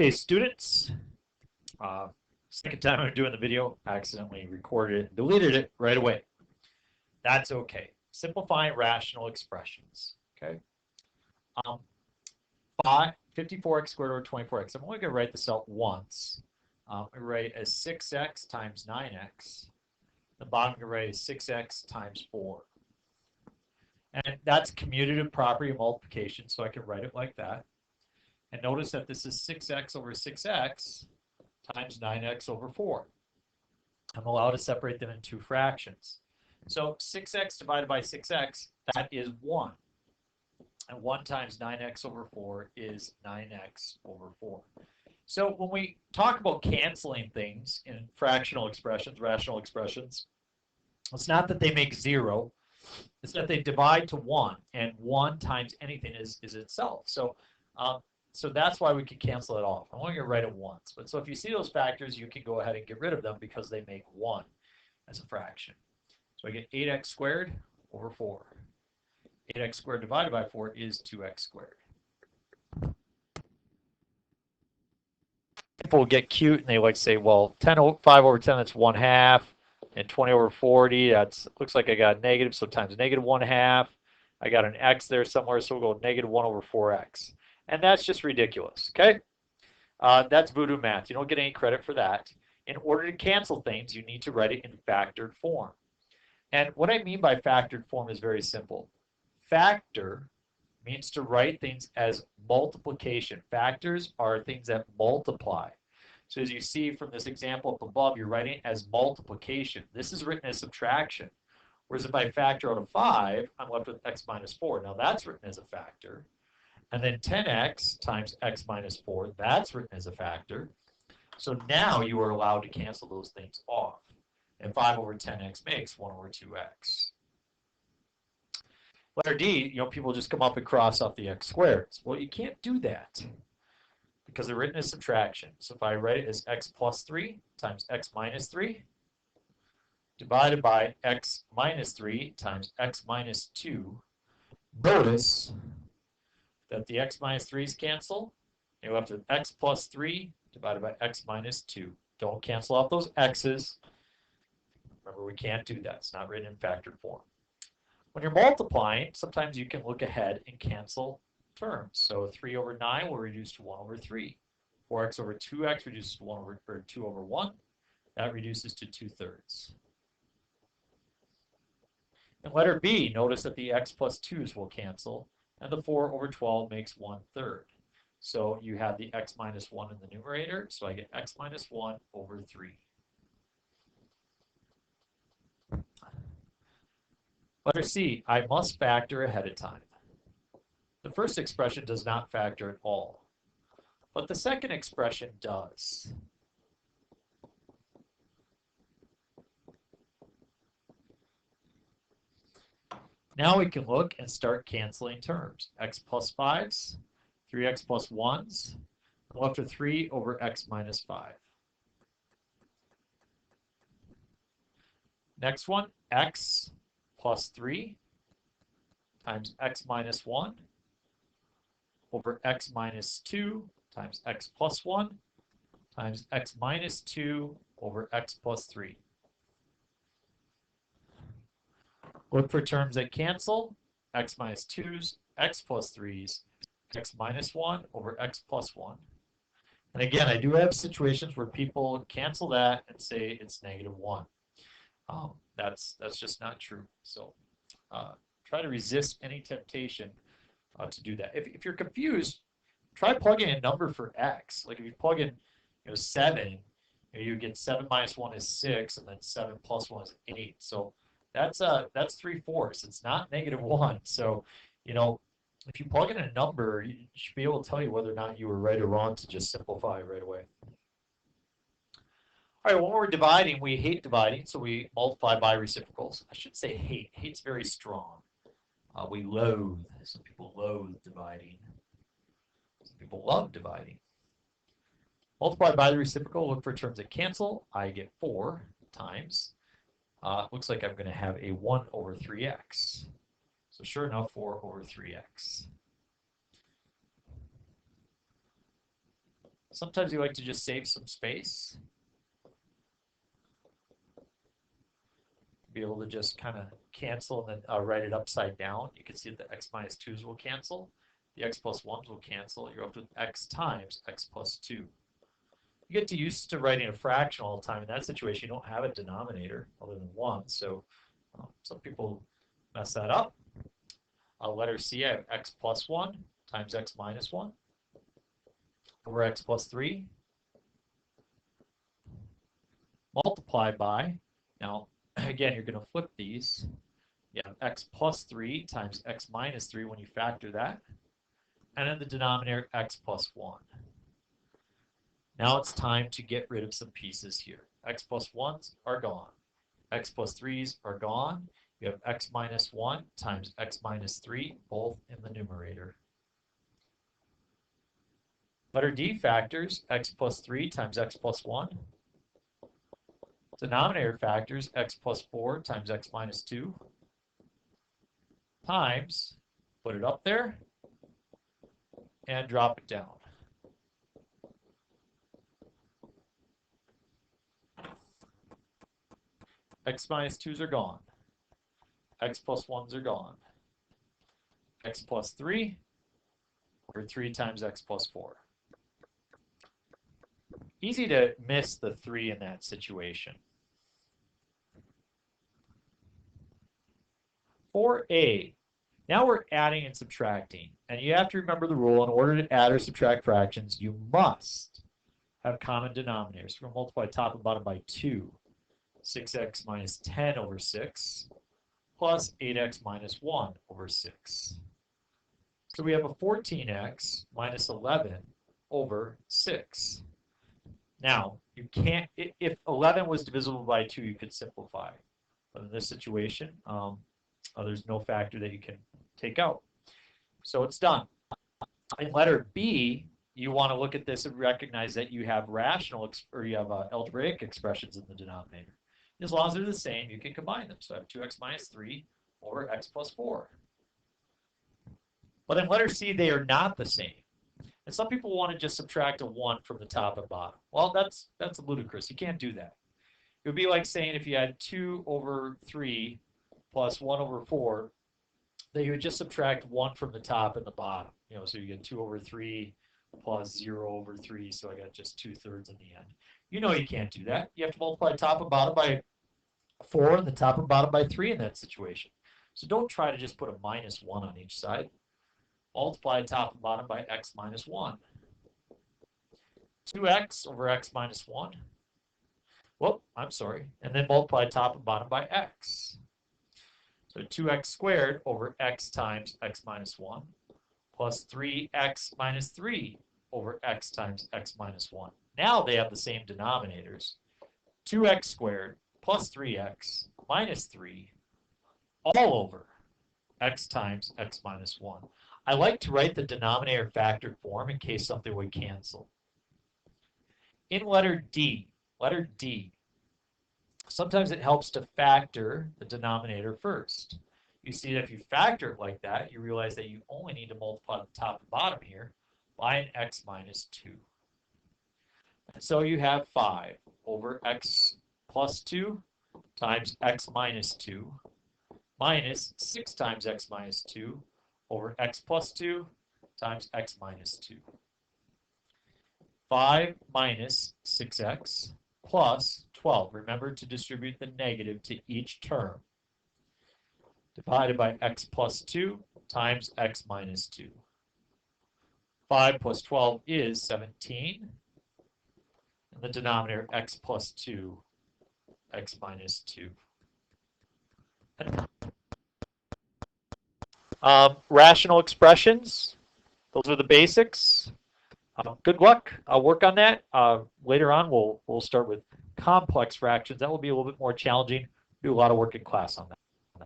Okay, students, second time I'm doing the video, I accidentally recorded it and deleted it right away. That's okay. Simplifying rational expressions, okay? 54x squared over 24x. I'm only going to write this out once. I write as 6x times 9x. The bottom I'm going to write is 6x times 4. And that's commutative property of multiplication, so I can write it like that. And notice that this is 6x over 6x times 9x over 4. I'm allowed to separate them in two fractions. So 6x divided by 6x, that is 1. And 1 times 9x over 4 is 9x over 4. So when we talk about canceling things in fractional expressions, rational expressions, it's not that they make 0. It's that they divide to 1, and 1 times anything is itself. So so that's why we can cancel it off. I'm only going to write it once. But so if you see those factors, you can go ahead and get rid of them because they make 1 as a fraction. So I get 8x squared over 4. 8x squared divided by 4 is 2x squared. People get cute and they like say, well, 5 over 10, that's 1/2. And 20 over 40, that's looks like I got a negative, so times negative 1/2. I got an x there somewhere, so we'll go negative 1 over 4x. And that's just ridiculous, okay? That's voodoo math. You don't get any credit for that. In order to cancel things, you need to write it in factored form. And what I mean by factored form is very simple. Factor means to write things as multiplication. Factors are things that multiply. So as you see from this example up above, you're writing it as multiplication. This is written as subtraction. Whereas if I factor out a 5, I'm left with x minus 4. Now that's written as a factor. And then 10x times x minus 4, that's written as a factor. So now you are allowed to cancel those things off. And 5 over 10x makes 1 over 2x. Letter D, people just come up and cross off the x squareds. Well, you can't do that because they're written as subtraction. So if I write it as x plus 3 times x minus 3 divided by x minus 3 times x minus 2, notice that the x minus 3's cancel. You're left with x plus 3 divided by x minus 2. Don't cancel off those x's. Remember, we can't do that. It's not written in factored form. When you're multiplying, sometimes you can look ahead and cancel terms. So 3 over 9 will reduce to 1 over 3. 4x over 2x reduces to 2 over 1. That reduces to 2/3. In letter B, notice that the x plus 2's will cancel, and the 4 over 12 makes 1/3. So you have the x minus 1 in the numerator, so I get x minus 1 over 3. Letter C, I must factor ahead of time. The first expression does not factor at all, but the second expression does. Now we can look and start canceling terms. X plus 5's, 3x plus 1's, I'm left with 3 over x minus 5. Next one, x plus 3 times x minus 1 over x minus 2 times x plus 1 times x minus 2 over x plus 3. Look for terms that cancel. X minus 2's, x plus 3's, x minus 1 over x plus 1. And again, I do have situations where people cancel that and say it's negative 1. That's just not true. So try to resist any temptation to do that. If you're confused, try plugging a number for x. Like if you plug in 7, you get 7 minus 1 is 6, and then 7 plus 1 is 8. So that's 3/4. It's not negative 1. So if you plug in a number, you should be able to tell you whether or not you were right or wrong to just simplify right away. All right, when we're dividing, we hate dividing, so we multiply by reciprocals. I should say hate. Hate's very strong. We loathe. Some people loathe dividing. Some people love dividing. Multiply by the reciprocal, look for terms that cancel. I get 4 times. Looks like I'm going to have a 1 over 3x. So sure enough, 4 over 3x. Sometimes you like to just save some space. Be able to just kind of cancel and then write it upside down. You can see that the x minus 2's will cancel. The x plus 1's will cancel. You're left with x times x plus 2. You get to used to writing a fraction all the time. In that situation, you don't have a denominator other than 1. So some people mess that up. Letter C, I have x plus 1 times x minus 1 over x plus 3 multiplied by, now again, you're going to flip these. You have x plus 3 times x minus 3 when you factor that. And in the denominator, x plus 1. Now it's time to get rid of some pieces here. X plus 1's are gone. X plus 3's are gone. You have x minus 1 times x minus 3, both in the numerator. Letter D factors x plus 3 times x plus 1. Denominator factors x plus 4 times x minus 2 times, put it up there, and drop it down. X minus 2's are gone. X plus 1's are gone. X plus 3, or 3 times x plus 4. Easy to miss the 3 in that situation. 4a. Now we're adding and subtracting. And you have to remember the rule. In order to add or subtract fractions, you must have common denominators. We're going to multiply top and bottom by 2. 6x minus 10 over 6 plus 8x minus 1 over 6. So we have a 14x minus 11 over 6. Now, you can't, if 11 was divisible by 2, you could simplify. But in this situation, there's no factor that you can take out. So it's done. In letter B, you want to look at this and recognize that you have rational, or you have algebraic expressions in the denominator. As long as they're the same, you can combine them. So I have 2x minus 3 over x plus 4. But in letter C, they are not the same. And some people want to just subtract a 1 from the top and bottom. Well, that's ludicrous. You can't do that. It would be like saying if you had 2 over 3 plus 1 over 4, that you would just subtract 1 from the top and the bottom. You know, so you get 2 over 3 plus 0 over 3, so I got just 2/3 in the end. You know you can't do that. You have to multiply top and bottom by 4 and the top and bottom by 3 in that situation. So don't try to just put a minus 1 on each side. Multiply top and bottom by x minus 1. 2x over x minus 1. Well, I'm sorry. And then multiply top and bottom by x. So 2x squared over x times x minus 1 plus 3x minus 3 over x times x minus 1. Now they have the same denominators. 2x squared plus 3x minus 3 all over x times x minus 1. I like to write the denominator factored form in case something would cancel. In letter D, sometimes it helps to factor the denominator first. You see that if you factor it like that, you realize that you only need to multiply the top and bottom here by an x minus 2. And so you have 5 over x plus 2 times x minus 2 minus 6 times x minus 2 over x plus 2 times x minus 2. 5 minus 6x plus 12. Remember to distribute the negative to each term. Divided by x plus 2 times x minus 2. 5 plus 12 is 17. And the denominator x plus 2, x minus 2. Rational expressions, those are the basics. Good luck. I'll work on that. Later on, we'll start with complex fractions. That will be a little bit more challenging. Do a lot of work in class on that.